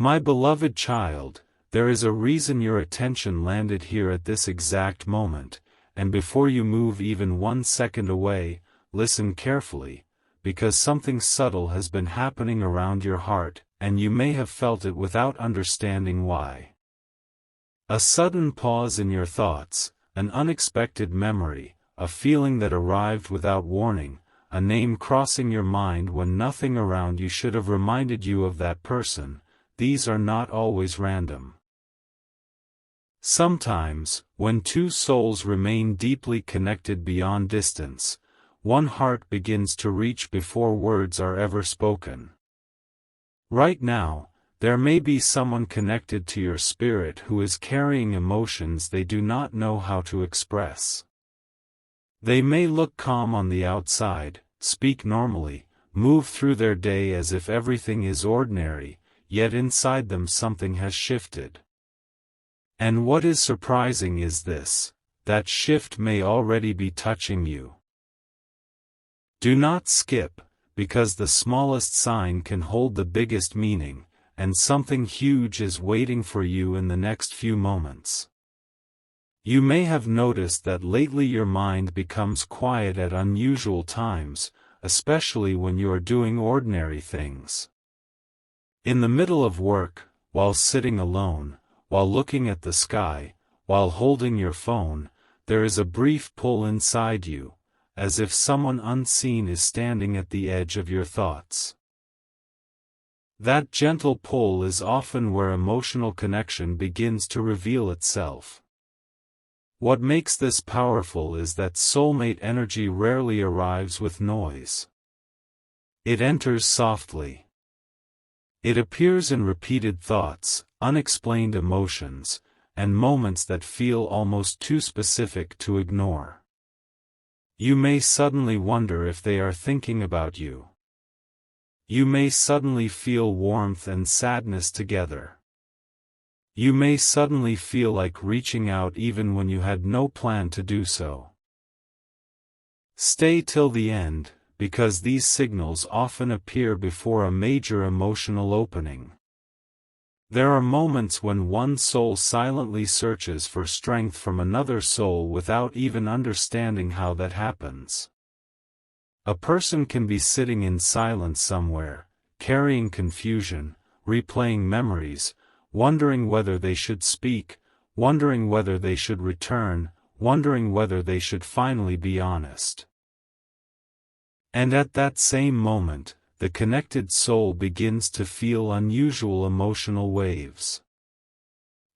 My beloved child, there is a reason your attention landed here at this exact moment, and before you move even 1 second away, listen carefully, because something subtle has been happening around your heart, and you may have felt it without understanding why. A sudden pause in your thoughts, an unexpected memory, a feeling that arrived without warning, a name crossing your mind when nothing around you should have reminded you of that person. These are not always random. Sometimes, when two souls remain deeply connected beyond distance, one heart begins to reach before words are ever spoken. Right now, there may be someone connected to your spirit who is carrying emotions they do not know how to express. They may look calm on the outside, speak normally, move through their day as if everything is ordinary, yet inside them something has shifted. And what is surprising is this: that shift may already be touching you. Do not skip, because the smallest sign can hold the biggest meaning, and something huge is waiting for you in the next few moments. You may have noticed that lately your mind becomes quiet at unusual times, especially when you are doing ordinary things. In the middle of work, while sitting alone, while looking at the sky, while holding your phone, there is a brief pull inside you, as if someone unseen is standing at the edge of your thoughts. That gentle pull is often where emotional connection begins to reveal itself. What makes this powerful is that soulmate energy rarely arrives with noise. It enters softly. It appears in repeated thoughts, unexplained emotions, and moments that feel almost too specific to ignore. You may suddenly wonder if they are thinking about you. You may suddenly feel warmth and sadness together. You may suddenly feel like reaching out even when you had no plan to do so. Stay till the end, because these signals often appear before a major emotional opening. There are moments when one soul silently searches for strength from another soul without even understanding how that happens. A person can be sitting in silence somewhere, carrying confusion, replaying memories, wondering whether they should speak, wondering whether they should return, wondering whether they should finally be honest. And at that same moment, the connected soul begins to feel unusual emotional waves.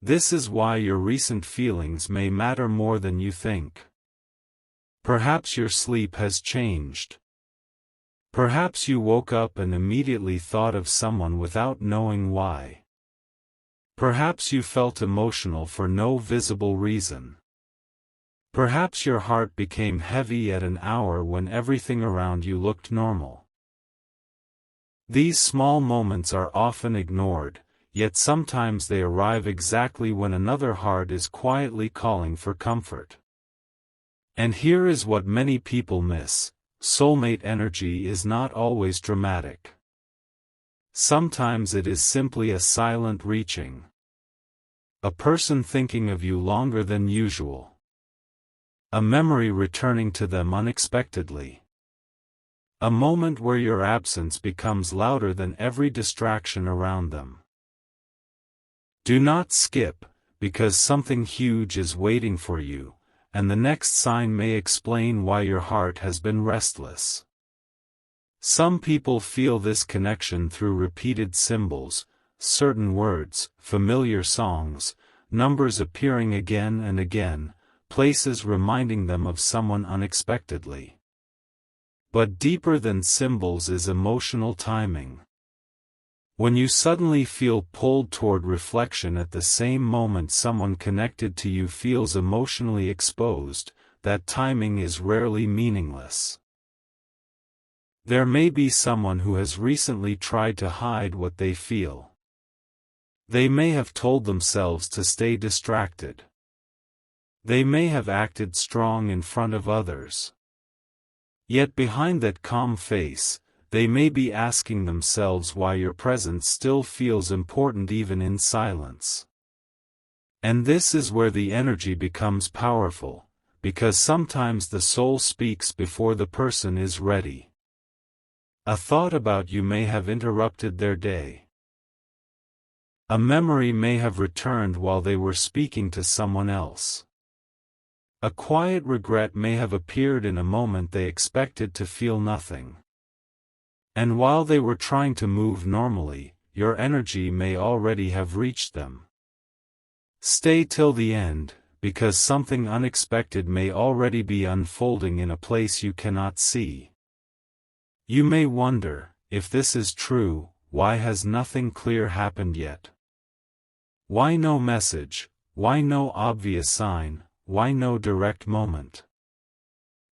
This is why your recent feelings may matter more than you think. Perhaps your sleep has changed. Perhaps you woke up and immediately thought of someone without knowing why. Perhaps you felt emotional for no visible reason. Perhaps your heart became heavy at an hour when everything around you looked normal. These small moments are often ignored, yet sometimes they arrive exactly when another heart is quietly calling for comfort. And here is what many people miss: soulmate energy is not always dramatic. Sometimes it is simply a silent reaching. A person thinking of you longer than usual. A memory returning to them unexpectedly. A moment where your absence becomes louder than every distraction around them. Do not skip, because something huge is waiting for you, and the next sign may explain why your heart has been restless. Some people feel this connection through repeated symbols, certain words, familiar songs, numbers appearing again and again, places reminding them of someone unexpectedly. But deeper than symbols is emotional timing. When you suddenly feel pulled toward reflection at the same moment someone connected to you feels emotionally exposed, that timing is rarely meaningless. There may be someone who has recently tried to hide what they feel. They may have told themselves to stay distracted. They may have acted strong in front of others. Yet behind that calm face, they may be asking themselves why your presence still feels important even in silence. And this is where the energy becomes powerful, because sometimes the soul speaks before the person is ready. A thought about you may have interrupted their day. A memory may have returned while they were speaking to someone else. A quiet regret may have appeared in a moment they expected to feel nothing. And while they were trying to move normally, your energy may already have reached them. Stay till the end, because something unexpected may already be unfolding in a place you cannot see. You may wonder, if this is true, why has nothing clear happened yet? Why no message? Why no obvious sign? Why no direct moment?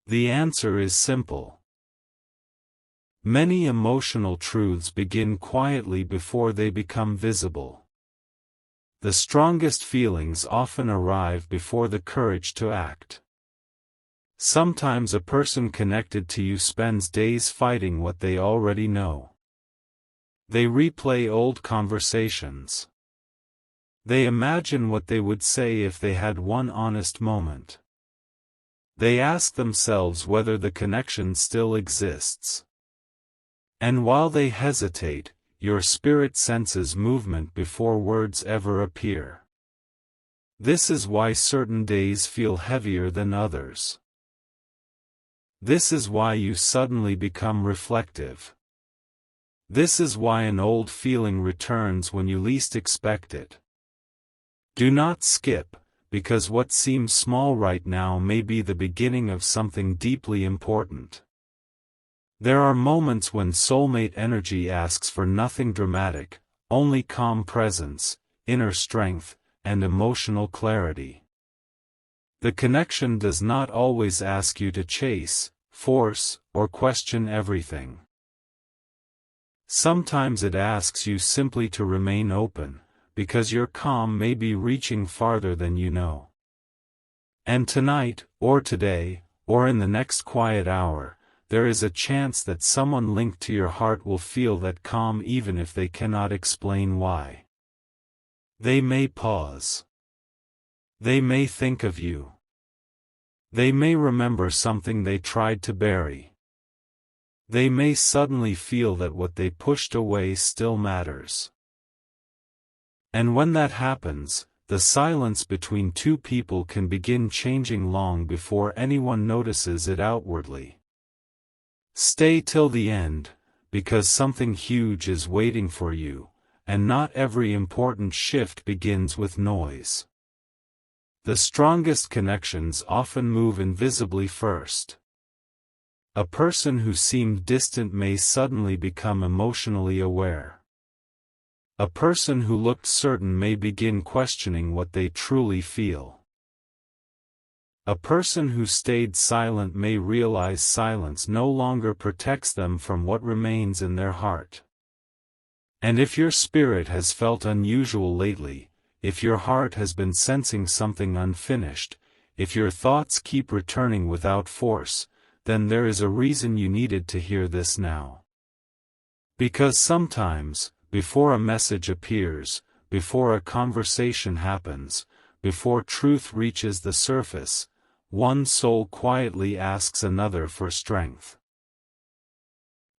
The answer is simple. Many emotional truths begin quietly before they become visible. The strongest feelings often arrive before the courage to act. Sometimes a person connected to you spends days fighting what they already know. They replay old conversations. They imagine what they would say if they had one honest moment. They ask themselves whether the connection still exists. And while they hesitate, your spirit senses movement before words ever appear. This is why certain days feel heavier than others. This is why you suddenly become reflective. This is why an old feeling returns when you least expect it. Do not skip, because what seems small right now may be the beginning of something deeply important. There are moments when soulmate energy asks for nothing dramatic, only calm presence, inner strength, and emotional clarity. The connection does not always ask you to chase, force, or question everything. Sometimes it asks you simply to remain open, because your calm may be reaching farther than you know. And tonight, or today, or in the next quiet hour, there is a chance that someone linked to your heart will feel that calm even if they cannot explain why. They may pause. They may think of you. They may remember something they tried to bury. They may suddenly feel that what they pushed away still matters. And when that happens, the silence between two people can begin changing long before anyone notices it outwardly. Stay till the end, because something huge is waiting for you, and not every important shift begins with noise. The strongest connections often move invisibly first. A person who seemed distant may suddenly become emotionally aware. A person who looked certain may begin questioning what they truly feel. A person who stayed silent may realize silence no longer protects them from what remains in their heart. And if your spirit has felt unusual lately, if your heart has been sensing something unfinished, if your thoughts keep returning without force, then there is a reason you needed to hear this now. Because sometimes, before a message appears, before a conversation happens, before truth reaches the surface, one soul quietly asks another for strength.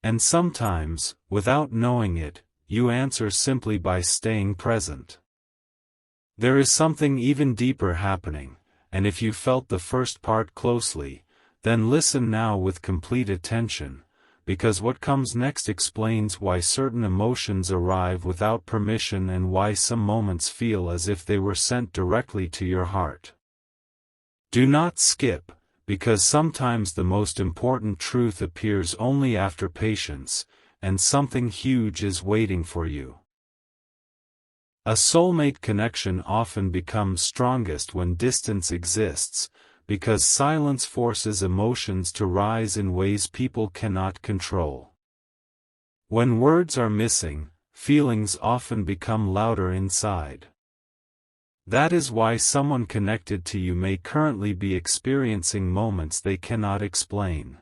And sometimes, without knowing it, you answer simply by staying present. There is something even deeper happening, and if you felt the first part closely, then listen now with complete attention, because what comes next explains why certain emotions arrive without permission and why some moments feel as if they were sent directly to your heart. Do not skip, because sometimes the most important truth appears only after patience, and something huge is waiting for you. A soulmate connection often becomes strongest when distance exists, because silence forces emotions to rise in ways people cannot control. When words are missing, feelings often become louder inside. That is why someone connected to you may currently be experiencing moments they cannot explain.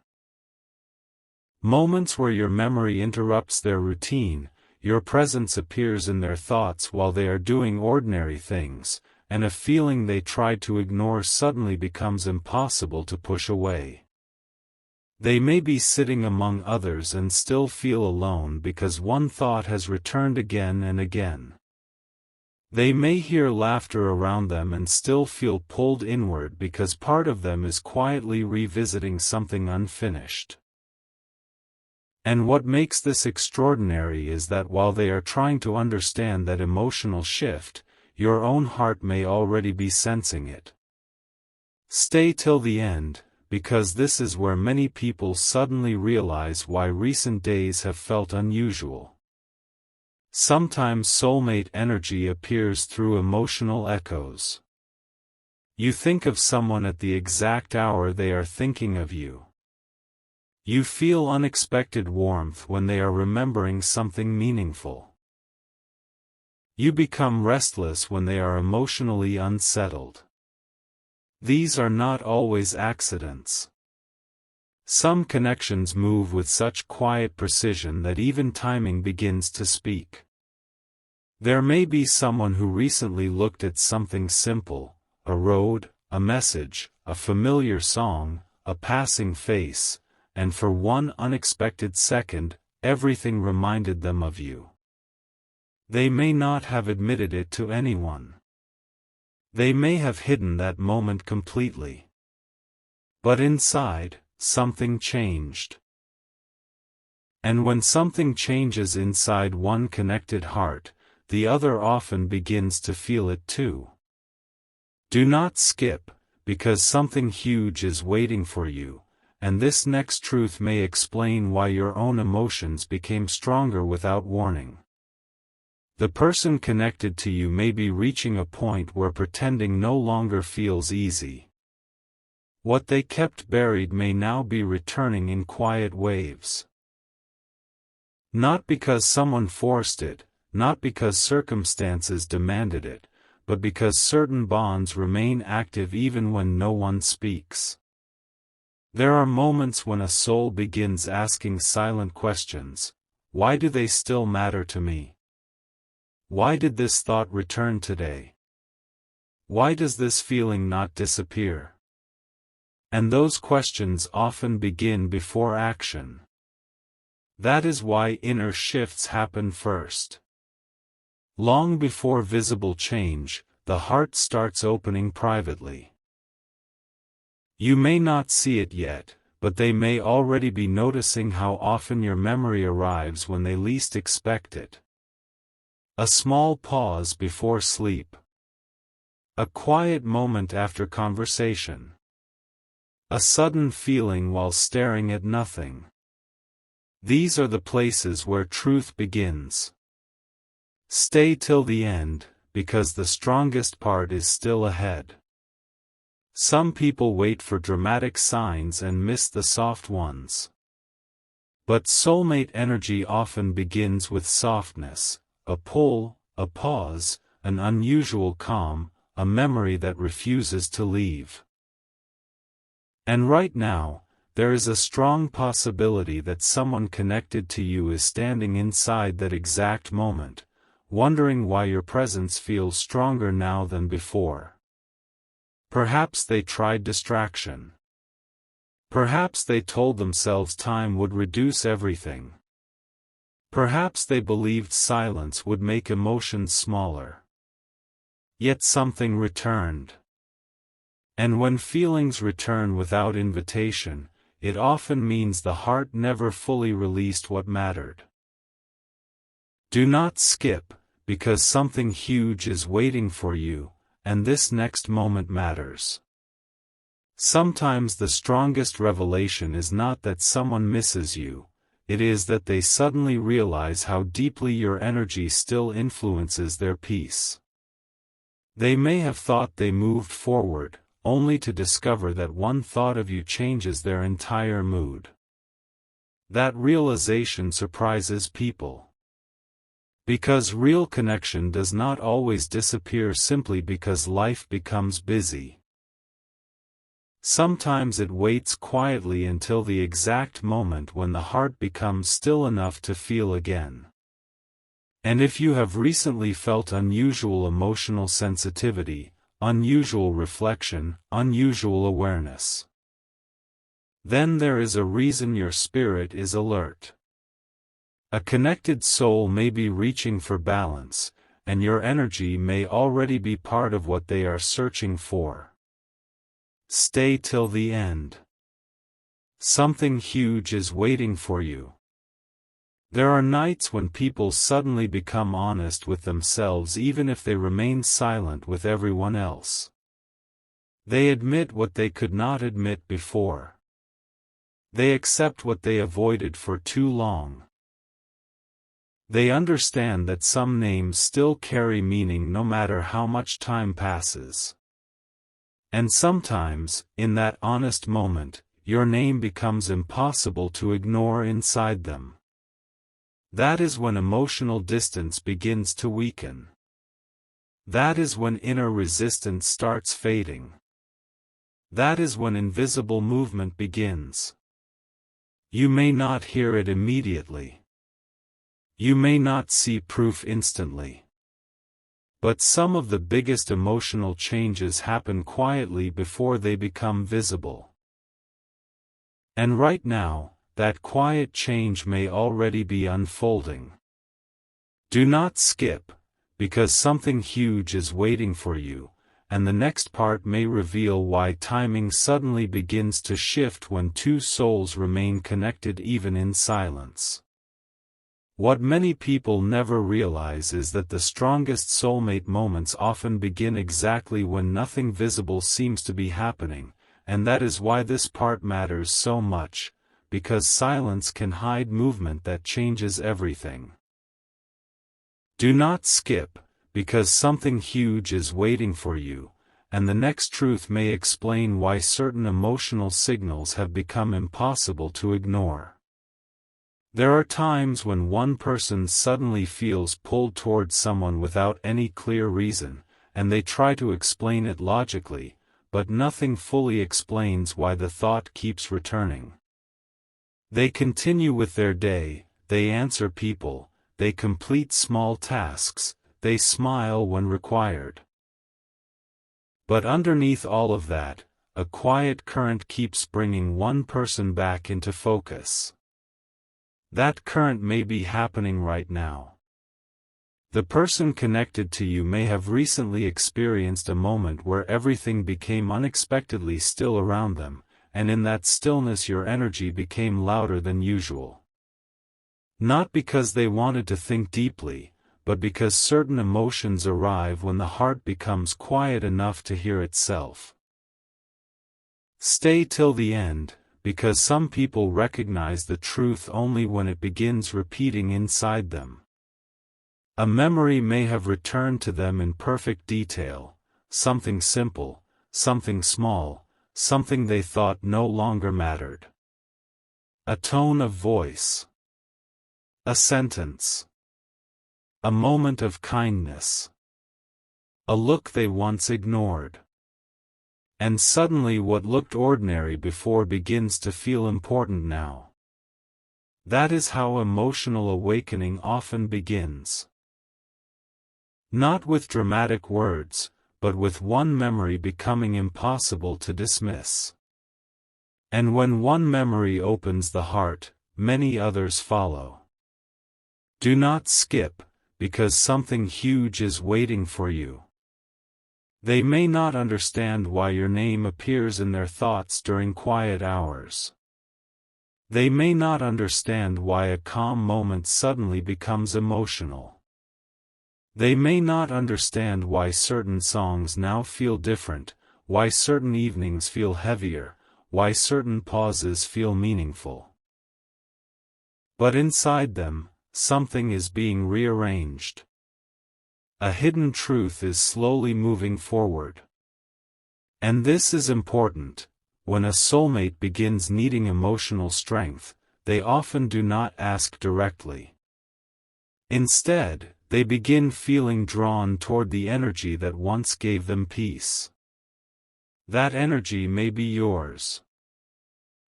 Moments where your memory interrupts their routine, your presence appears in their thoughts while they are doing ordinary things, and a feeling they tried to ignore suddenly becomes impossible to push away. They may be sitting among others and still feel alone because one thought has returned again and again. They may hear laughter around them and still feel pulled inward because part of them is quietly revisiting something unfinished. And what makes this extraordinary is that while they are trying to understand that emotional shift, your own heart may already be sensing it. Stay till the end, because this is where many people suddenly realize why recent days have felt unusual. Sometimes soulmate energy appears through emotional echoes. You think of someone at the exact hour they are thinking of you. You feel unexpected warmth when they are remembering something meaningful. You become restless when they are emotionally unsettled. These are not always accidents. Some connections move with such quiet precision that even timing begins to speak. There may be someone who recently looked at something simple, a road, a message, a familiar song, a passing face, and for one unexpected second, everything reminded them of you. They may not have admitted it to anyone. They may have hidden that moment completely. But inside, something changed. And when something changes inside one connected heart, the other often begins to feel it too. Do not skip, because something huge is waiting for you, and this next truth may explain why your own emotions became stronger without warning. The person connected to you may be reaching a point where pretending no longer feels easy. What they kept buried may now be returning in quiet waves. Not because someone forced it, not because circumstances demanded it, but because certain bonds remain active even when no one speaks. There are moments when a soul begins asking silent questions. Why do they still matter to me? Why did this thought return today? Why does this feeling not disappear? And those questions often begin before action. That is why inner shifts happen first. Long before visible change, the heart starts opening privately. You may not see it yet, but they may already be noticing how often your memory arrives when they least expect it. A small pause before sleep. A quiet moment after conversation. A sudden feeling while staring at nothing. These are the places where truth begins. Stay till the end, because the strongest part is still ahead. Some people wait for dramatic signs and miss the soft ones. But soulmate energy often begins with softness, a pull, a pause, an unusual calm, a memory that refuses to leave. And right now, there is a strong possibility that someone connected to you is standing inside that exact moment, wondering why your presence feels stronger now than before. Perhaps they tried distraction. Perhaps they told themselves time would reduce everything. Perhaps they believed silence would make emotions smaller. Yet something returned. And when feelings return without invitation, it often means the heart never fully released what mattered. Do not skip, because something huge is waiting for you, and this next moment matters. Sometimes the strongest revelation is not that someone misses you, it is that they suddenly realize how deeply your energy still influences their peace. They may have thought they moved forward, only to discover that one thought of you changes their entire mood. That realization surprises people. Because real connection does not always disappear simply because life becomes busy. Sometimes it waits quietly until the exact moment when the heart becomes still enough to feel again. And if you have recently felt unusual emotional sensitivity, unusual reflection, unusual awareness, then there is a reason your spirit is alert. A connected soul may be reaching for balance, and your energy may already be part of what they are searching for. Stay till the end. Something huge is waiting for you. There are nights when people suddenly become honest with themselves even if they remain silent with everyone else. They admit what they could not admit before. They accept what they avoided for too long. They understand that some names still carry meaning no matter how much time passes. And sometimes, in that honest moment, your name becomes impossible to ignore inside them. That is when emotional distance begins to weaken. That is when inner resistance starts fading. That is when invisible movement begins. You may not hear it immediately. You may not see proof instantly. But some of the biggest emotional changes happen quietly before they become visible. And right now, that quiet change may already be unfolding. Do not skip, because something huge is waiting for you, and the next part may reveal why timing suddenly begins to shift when two souls remain connected even in silence. What many people never realize is that the strongest soulmate moments often begin exactly when nothing visible seems to be happening, and that is why this part matters so much, because silence can hide movement that changes everything. Do not skip, because something huge is waiting for you, and the next truth may explain why certain emotional signals have become impossible to ignore. There are times when one person suddenly feels pulled towards someone without any clear reason, and they try to explain it logically, but nothing fully explains why the thought keeps returning. They continue with their day, they answer people, they complete small tasks, they smile when required. But underneath all of that, a quiet current keeps bringing one person back into focus. That current may be happening right now. The person connected to you may have recently experienced a moment where everything became unexpectedly still around them, and in that stillness your energy became louder than usual. Not because they wanted to think deeply, but because certain emotions arrive when the heart becomes quiet enough to hear itself. Stay till the end, because some people recognize the truth only when it begins repeating inside them. A memory may have returned to them in perfect detail, something simple, something small, something they thought no longer mattered. A tone of voice. A sentence. A moment of kindness. A look they once ignored. And suddenly what looked ordinary before begins to feel important now. That is how emotional awakening often begins. Not with dramatic words, but with one memory becoming impossible to dismiss. And when one memory opens the heart, many others follow. Do not skip, because something huge is waiting for you. They may not understand why your name appears in their thoughts during quiet hours. They may not understand why a calm moment suddenly becomes emotional. They may not understand why certain songs now feel different, why certain evenings feel heavier, why certain pauses feel meaningful. But inside them, something is being rearranged. A hidden truth is slowly moving forward. And this is important. When a soulmate begins needing emotional strength, they often do not ask directly. Instead, they begin feeling drawn toward the energy that once gave them peace. That energy may be yours.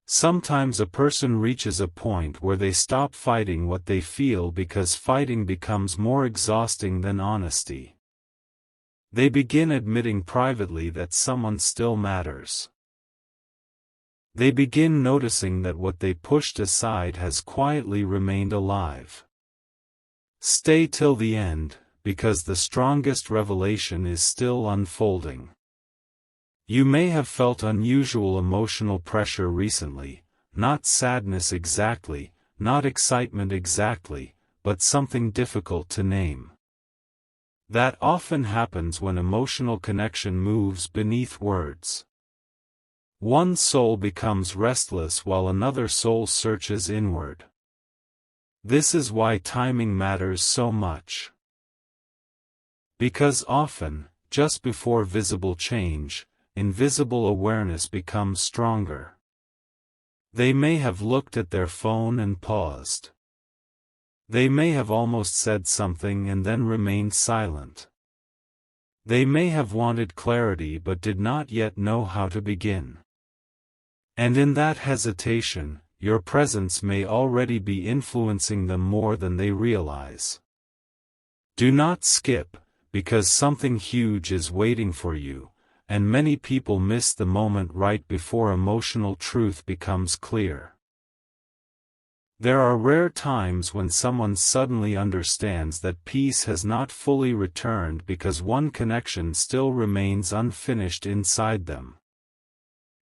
Sometimes a person reaches a point where they stop fighting what they feel because fighting becomes more exhausting than honesty. They begin admitting privately that someone still matters. They begin noticing that what they pushed aside has quietly remained alive. Stay till the end, because the strongest revelation is still unfolding. You may have felt unusual emotional pressure recently, not sadness exactly, not excitement exactly, but something difficult to name. That often happens when emotional connection moves beneath words. One soul becomes restless while another soul searches inward. This is why timing matters so much. Because often, just before visible change, invisible awareness becomes stronger. They may have looked at their phone and paused. They may have almost said something and then remained silent. They may have wanted clarity but did not yet know how to begin. And in that hesitation, your presence may already be influencing them more than they realize. Do not skip, because something huge is waiting for you, and many people miss the moment right before emotional truth becomes clear. There are rare times when someone suddenly understands that peace has not fully returned because one connection still remains unfinished inside them.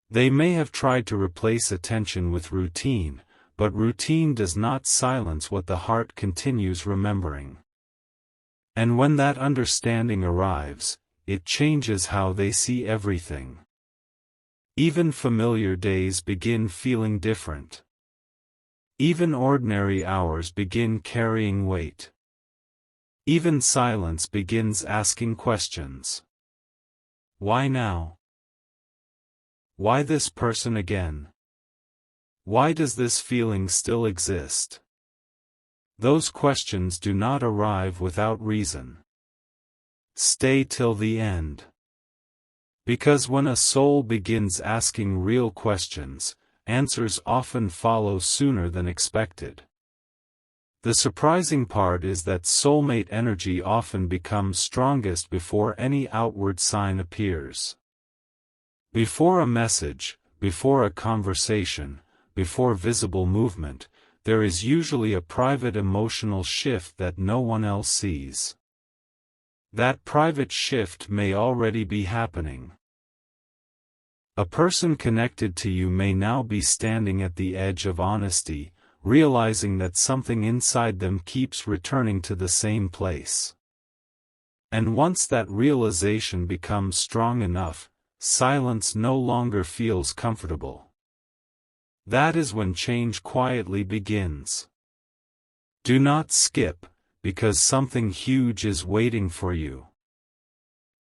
They may have tried to replace attention with routine, but routine does not silence what the heart continues remembering. And when that understanding arrives, it changes how they see everything. Even familiar days begin feeling different. Even ordinary hours begin carrying weight. Even silence begins asking questions. Why now? Why this person again? Why does this feeling still exist? Those questions do not arrive without reason. Stay till the end. Because when a soul begins asking real questions, answers often follow sooner than expected. The surprising part is that soulmate energy often becomes strongest before any outward sign appears. Before a message, before a conversation, before visible movement, there is usually a private emotional shift that no one else sees. That private shift may already be happening. A person connected to you may now be standing at the edge of honesty, realizing that something inside them keeps returning to the same place. And once that realization becomes strong enough, silence no longer feels comfortable. That is when change quietly begins. Do not skip, because something huge is waiting for you.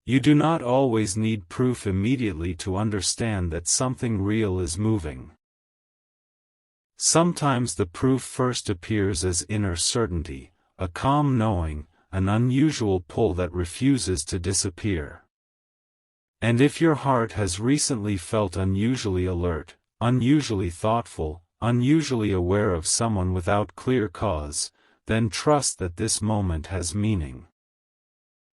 You do not always need proof immediately to understand that something real is moving. Sometimes the proof first appears as inner certainty, a calm knowing, an unusual pull that refuses to disappear. And if your heart has recently felt unusually alert, unusually thoughtful, unusually aware of someone without clear cause, then trust that this moment has meaning.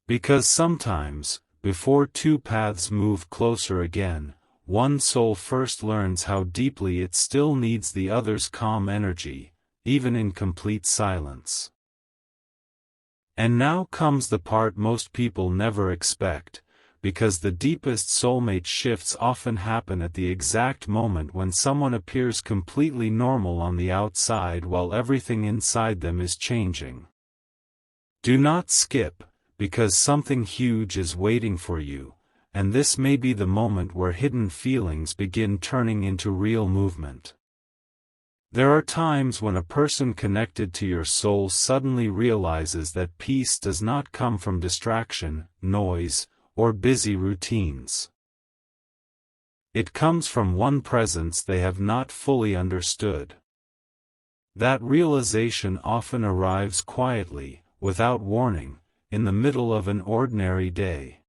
Because sometimes, before two paths move closer again, one soul first learns how deeply it still needs the other's calm energy, even in complete silence. And now comes the part most people never expect, because the deepest soulmate shifts often happen at the exact moment when someone appears completely normal on the outside while everything inside them is changing. Do not skip, because something huge is waiting for you, and this may be the moment where hidden feelings begin turning into real movement. There are times when a person connected to your soul suddenly realizes that peace does not come from distraction, noise, or busy routines. It comes from one presence they have not fully understood. That realization often arrives quietly, without warning, in the middle of an ordinary day.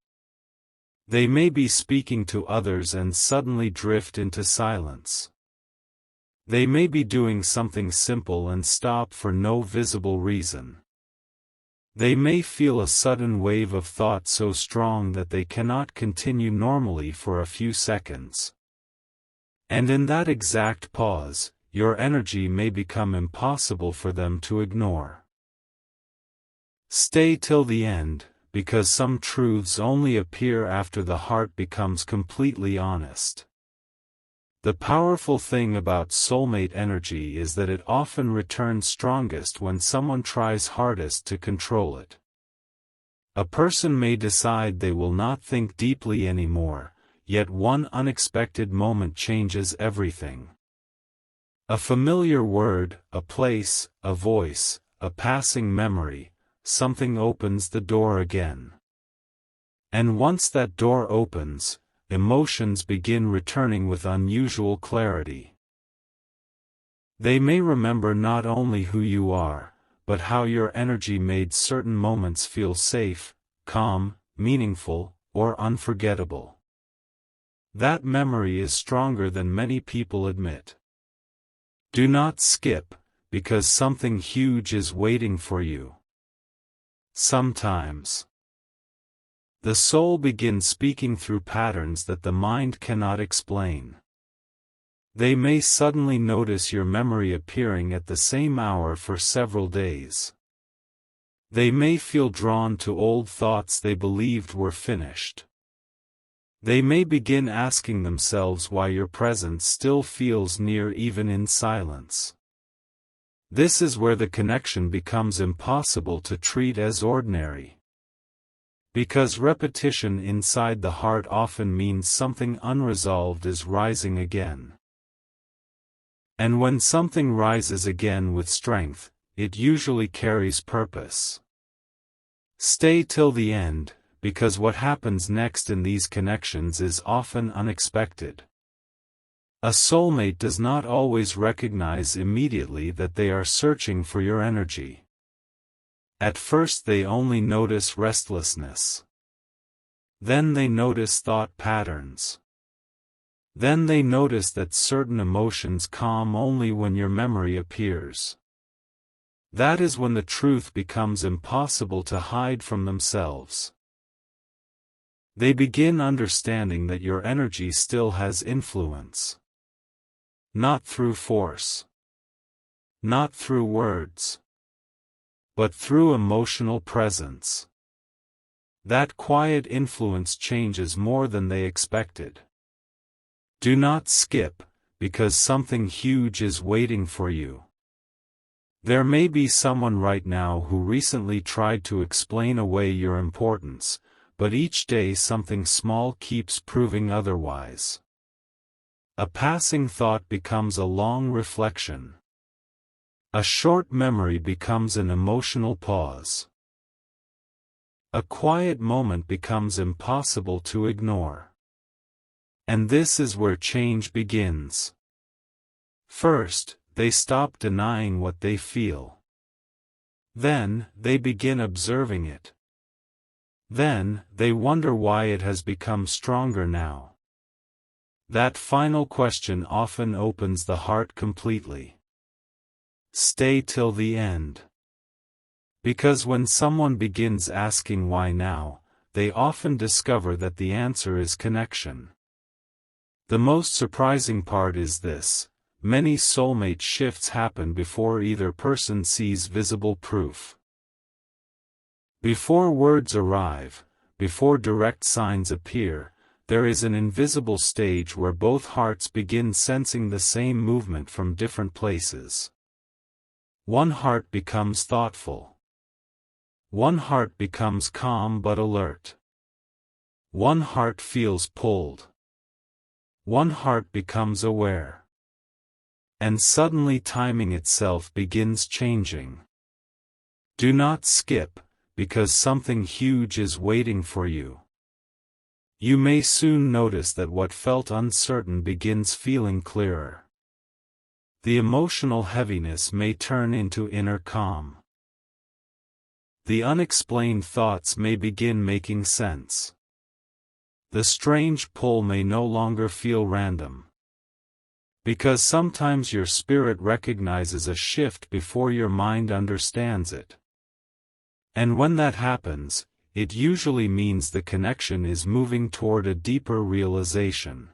They may be speaking to others and suddenly drift into silence. They may be doing something simple and stop for no visible reason. They may feel a sudden wave of thought so strong that they cannot continue normally for a few seconds. And in that exact pause, your energy may become impossible for them to ignore. Stay till the end, because some truths only appear after the heart becomes completely honest. The powerful thing about soulmate energy is that it often returns strongest when someone tries hardest to control it. A person may decide they will not think deeply anymore, yet one unexpected moment changes everything. A familiar word, a place, a voice, a passing memory, something opens the door again. And once that door opens, emotions begin returning with unusual clarity. They may remember not only who you are, but how your energy made certain moments feel safe, calm, meaningful, or unforgettable. That memory is stronger than many people admit. Do not skip, because something huge is waiting for you. Sometimes the soul begins speaking through patterns that the mind cannot explain. They may suddenly notice your memory appearing at the same hour for several days. They may feel drawn to old thoughts they believed were finished. They may begin asking themselves why your presence still feels near even in silence. This is where the connection becomes impossible to treat as ordinary. Because repetition inside the heart often means something unresolved is rising again. And when something rises again with strength, it usually carries purpose. Stay till the end, because what happens next in these connections is often unexpected. A soulmate does not always recognize immediately that they are searching for your energy. At first they only notice restlessness. Then they notice thought patterns. Then they notice that certain emotions calm only when your memory appears. That is when the truth becomes impossible to hide from themselves. They begin understanding that your energy still has influence. Not through force. Not through words. But through emotional presence. That quiet influence changes more than they expected. Do not skip, because something huge is waiting for you. There may be someone right now who recently tried to explain away your importance, but each day something small keeps proving otherwise. A passing thought becomes a long reflection. A short memory becomes an emotional pause. A quiet moment becomes impossible to ignore. And this is where change begins. First, they stop denying what they feel. Then, they begin observing it. Then, they wonder why it has become stronger now. That final question often opens the heart completely. Stay till the end. Because when someone begins asking why now, they often discover that the answer is connection. The most surprising part is this: many soulmate shifts happen before either person sees visible proof. Before words arrive, before direct signs appear, there is an invisible stage where both hearts begin sensing the same movement from different places. One heart becomes thoughtful. One heart becomes calm but alert. One heart feels pulled. One heart becomes aware. And suddenly timing itself begins changing. Do not skip, because something huge is waiting for you. You may soon notice that what felt uncertain begins feeling clearer. The emotional heaviness may turn into inner calm. The unexplained thoughts may begin making sense. the strange pull may no longer feel random. Because sometimes your spirit recognizes a shift before your mind understands it. And when that happens, it usually means the connection is moving toward a deeper realization.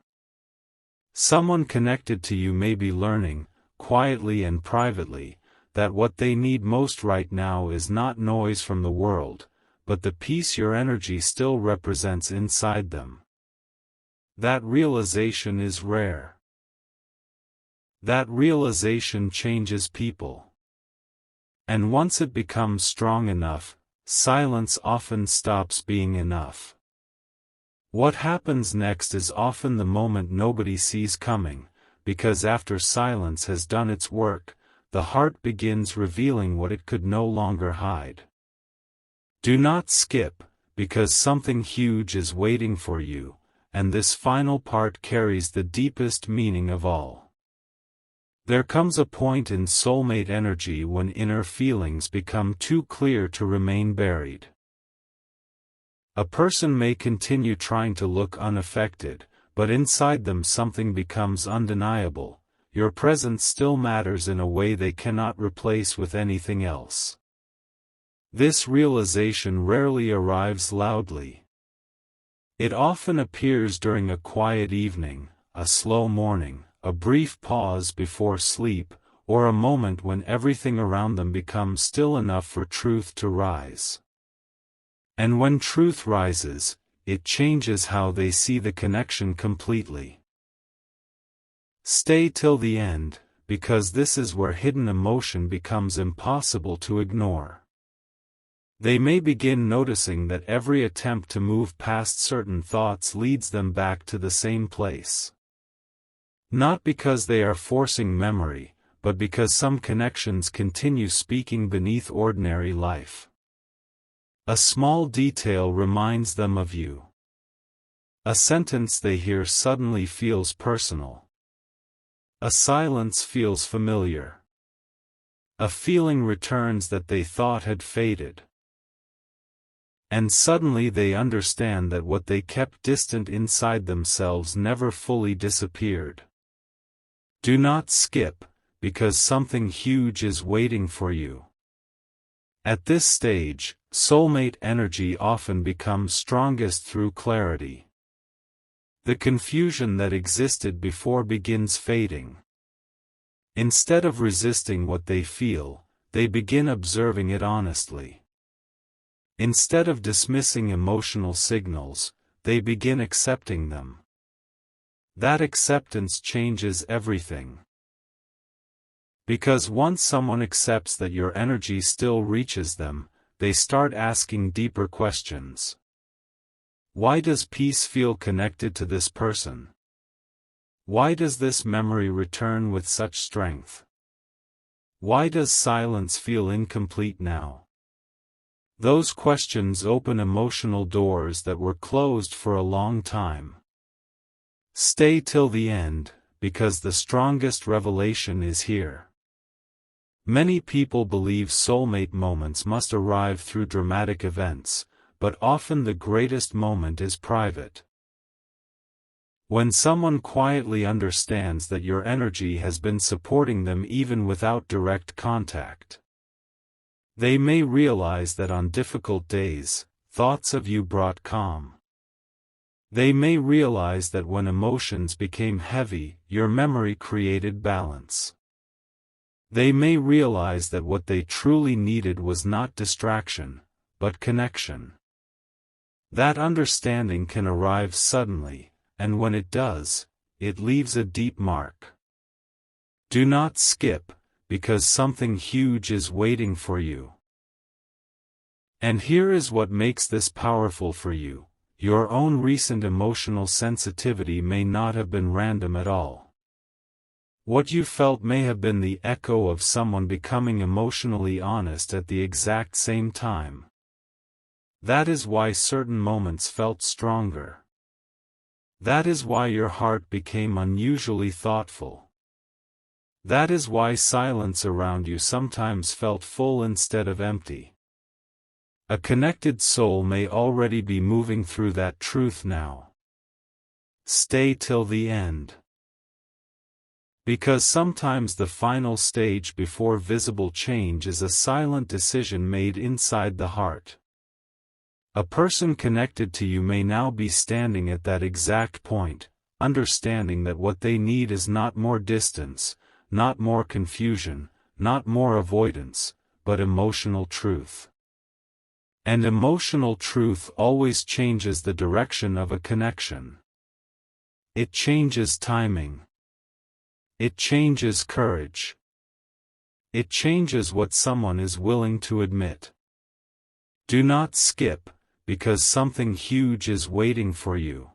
Someone connected to you may be learning, quietly and privately, that what they need most right now is not noise from the world, but the peace your energy still represents inside them. That realization is rare. That realization changes people. And once it becomes strong enough, silence often stops being enough. What happens next is often the moment nobody sees coming, because after silence has done its work, the heart begins revealing what it could no longer hide. Do not skip, because something huge is waiting for you, and this final part carries the deepest meaning of all. There comes a point in soulmate energy when inner feelings become too clear to remain buried. A person may continue trying to look unaffected, but inside them something becomes undeniable. Your presence still matters in a way they cannot replace with anything else. This realization rarely arrives loudly. It often appears during a quiet evening, a slow morning, a brief pause before sleep, or a moment when everything around them becomes still enough for truth to rise. And when truth rises, it changes how they see the connection completely. Stay till the end, because this is where hidden emotion becomes impossible to ignore. They may begin noticing that every attempt to move past certain thoughts leads them back to the same place. Not because they are forcing memory, but because some connections continue speaking beneath ordinary life. A small detail reminds them of you. A sentence they hear suddenly feels personal. A silence feels familiar. A feeling returns that they thought had faded. And suddenly they understand that what they kept distant inside themselves never fully disappeared. Do not skip, because something huge is waiting for you. At this stage, soulmate energy often becomes strongest through clarity. The confusion that existed before begins fading. Instead of resisting what they feel, they begin observing it honestly. Instead of dismissing emotional signals, they begin accepting them. That acceptance changes everything. Because once someone accepts that your energy still reaches them, they start asking deeper questions. Why does peace feel connected to this person? Why does this memory return with such strength? Why does silence feel incomplete now? Those questions open emotional doors that were closed for a long time. Stay till the end, because the strongest revelation is here. Many people believe soulmate moments must arrive through dramatic events, but often the greatest moment is private. When someone quietly understands that your energy has been supporting them even without direct contact. They may realize that on difficult days, thoughts of you brought calm. They may realize that when emotions became heavy, your memory created balance. They may realize that what they truly needed was not distraction, but connection. That understanding can arrive suddenly, and when it does, it leaves a deep mark. Do not skip, because something huge is waiting for you. And here is what makes this powerful for you. Your own recent emotional sensitivity may not have been random at all. What you felt may have been the echo of someone becoming emotionally honest at the exact same time. That is why certain moments felt stronger. That is why your heart became unusually thoughtful. That is why silence around you sometimes felt full instead of empty. A connected soul may already be moving through that truth now. Stay till the end. Because sometimes the final stage before visible change is a silent decision made inside the heart. A person connected to you may now be standing at that exact point, understanding that what they need is not more distance, not more confusion, not more avoidance, but emotional truth. And emotional truth always changes the direction of a connection. It changes timing. It changes courage. It changes what someone is willing to admit. Do not skip, because something huge is waiting for you.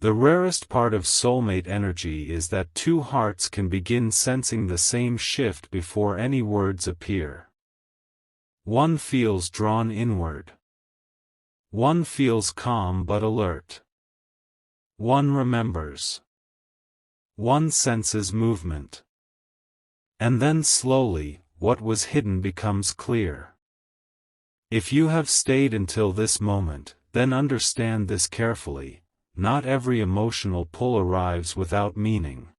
The rarest part of soulmate energy is that two hearts can begin sensing the same shift before any words appear. One feels drawn inward. One feels calm but alert. One remembers. One senses movement. And then slowly, what was hidden becomes clear. If you have stayed until this moment, then understand this carefully. Not every emotional pull arrives without meaning.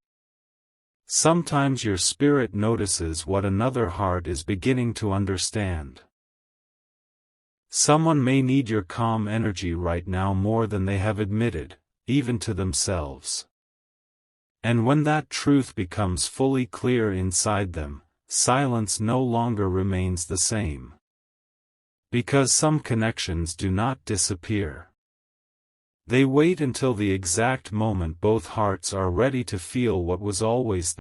Sometimes your spirit notices what another heart is beginning to understand. Someone may need your calm energy right now more than they have admitted, even to themselves. And when that truth becomes fully clear inside them, silence no longer remains the same. Because some connections do not disappear. They wait until the exact moment both hearts are ready to feel what was always